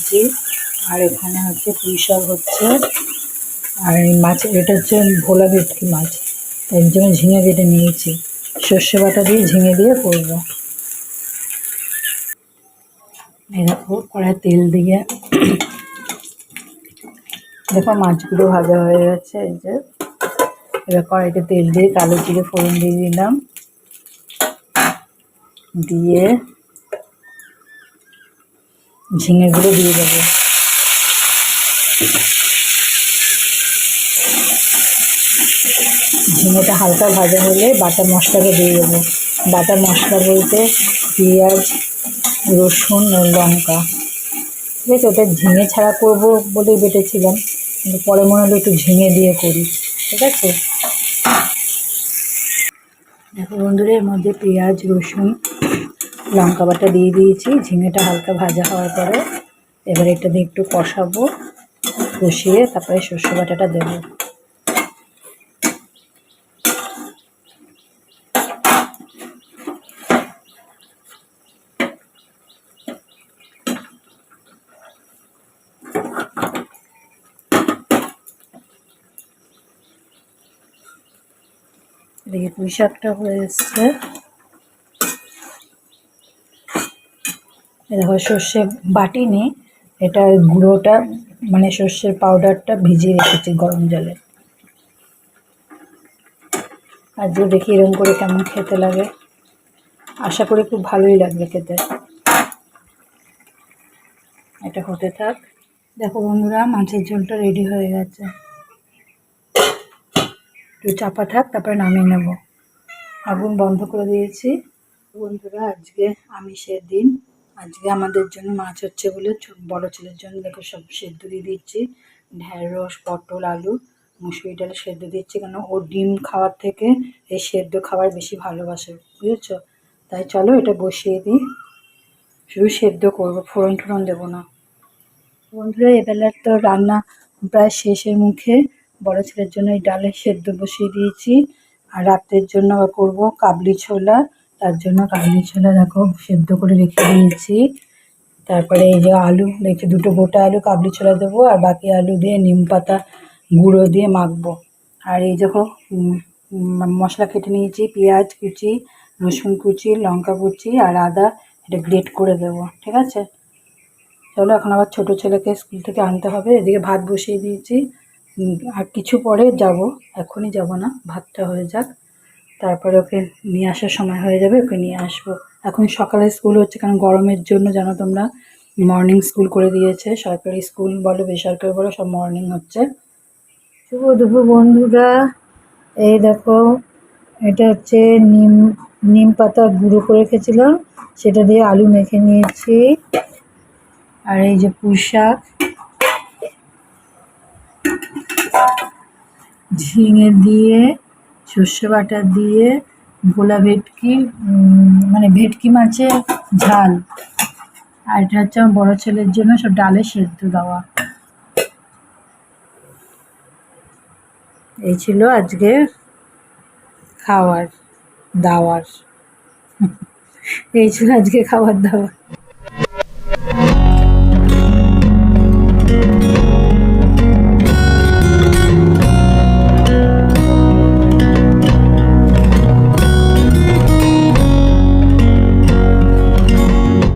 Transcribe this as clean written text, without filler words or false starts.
নিয়েছি। আর এখানে হচ্ছে পুঁই শাক হচ্ছে, আর এই মাছের এটা হচ্ছে ভোলা ভেটকি মাছ, এর জন্য ঝিঙে কেটে নিয়েছি। সর্ষে বাটা দিয়ে ঝিঙে দিয়ে করবো। এরকম কড়াই তেল দিয়ে দেখো মাছগুলো ভাজা হয়ে গেছে। এই যে এবার কড়াইতে তেল দিয়ে কালো জিরে ফোড়ন দিয়ে দিলাম, দিয়ে ঝিঙেগুলো দিয়ে দেবো। ঝিঙেটা হালকা ভাজা হলে বাটা মশলাটা দিয়ে দেবো। বাটা মশলা বলতে পেঁয়াজ, রসুন আর লঙ্কা। ঠিক আছে, ওটা ঝিঙে ছাড়া করবো বলেই বেটেছিলাম, কিন্তু পরে মনে হলো একটু ঝিঙে দিয়ে করি। ঠিক আছে, দেখো বন্ধুরা, এর মধ্যে পেঁয়াজ, রসুন, লঙ্কা বাটা দিয়ে দিয়েছি। ঝিঙেটা হালকা ভাজা হওয়ার পরে এবার এটা দিয়ে একটু কষাবো, কষিয়ে তারপরে সর্ষে বাটাটা দেবো। এদিকে পুঁই শাকটা হয়ে এসছে। দেখো সর্ষে বাটিনি, এটা গুঁড়োটা মানে সর্ষের পাউডারটা ভিজিয়ে রেখেছি গরম জলে। আর যে দেখি এরকম করে কেমন খেতে লাগে, আশা করি খুব ভালোই লাগবে খেতে। এটা হতে থাক। দেখো বন্ধুরা, মাছের ঝোলটা রেডি হয়ে গেছে। একটু চাপা থাক, তারপরে নামিয়ে নেব। আগুন বন্ধ করে দিয়েছি। বন্ধুরা, আজকে আমিষের দিন। আজকে আমাদের জন্য মাছ হচ্ছে বলে বড় ছেলের জন্য দেখো সব সেদ্ধ দিয়ে দিচ্ছি। ঢেঁড়স, পটল, আলু, মুসুরি ডাল সেদ্ধ দিচ্ছি, কেন ও ডিম খাওয়ার থেকে এই সেদ্ধ খাবার বেশি ভালোবাসে, বুঝেছো? তাই চলো এটা বসিয়ে দিই। শুধু সেদ্ধ করবো, ফোড়ন টোড়ন দেবো না। বন্ধুরা, এবেলার তো রান্না প্রায় শেষের মুখে। বড় ছেলের জন্য এই ডালের সেদ্ধ বসিয়ে দিয়েছি। আর রাত্রের জন্য করব কাবলি ছোলা। তার জন্য কাবলি ছোলা দেখো সেদ্ধ করে রেখে দিয়েছি। তারপরে এই যে আলু রেখে, দুটো গোটা আলু কাবলি ছোলা দেবো, আর বাকি আলু দিয়ে নিম পাতা গুঁড়ো দিয়ে মাখবো। আর এই দেখো মশলা কেটে নিয়েছি, পেঁয়াজ কুচি, রসুন কুচি, লঙ্কা কুচি আর আদা, এটা গ্রেট করে দেবো। ঠিক আছে, চলো এখন আবার ছোটো ছেলেকে স্কুল থেকে আনতে হবে। এদিকে ভাত বসিয়ে দিয়েছি। আর কিছু পরে যাব, এখনই যাব না, ভাতটা হয়ে যাক, তারপরে ওকে নিয়ে আসার সময় হয়ে যাবে, ওকে নিয়ে আসবো। এখন সকালে স্কুল হচ্ছে, কারণ গরমের জন্য জানো তোমরা, মর্নিং স্কুল করে দিয়েছে। সরকারি স্কুল বলো বেসরকারি বলো, সব মর্নিং হচ্ছে। শুভ দুপুর বন্ধুরা। এই দেখো, এটা হচ্ছে নিম পাতা গুঁড়ো করে রেখেছিলাম, সেটা দিয়ে আলু মেখে নিয়েছি। আর এই যে পুঁই শাক, ঝিঙে দিয়ে, সর্ষে বাটা দিয়ে, ভোলা ভেটকি, মানে ভেটকি মাছের ঝাল। আর এটা হচ্ছে আমার বড় ছেলের জন্য সব ডালে সেদ্ধ দেওয়া। এই ছিল আজকে খাওয়ার দাওয়ার। এই ছিল আজকে খাবার দাবার।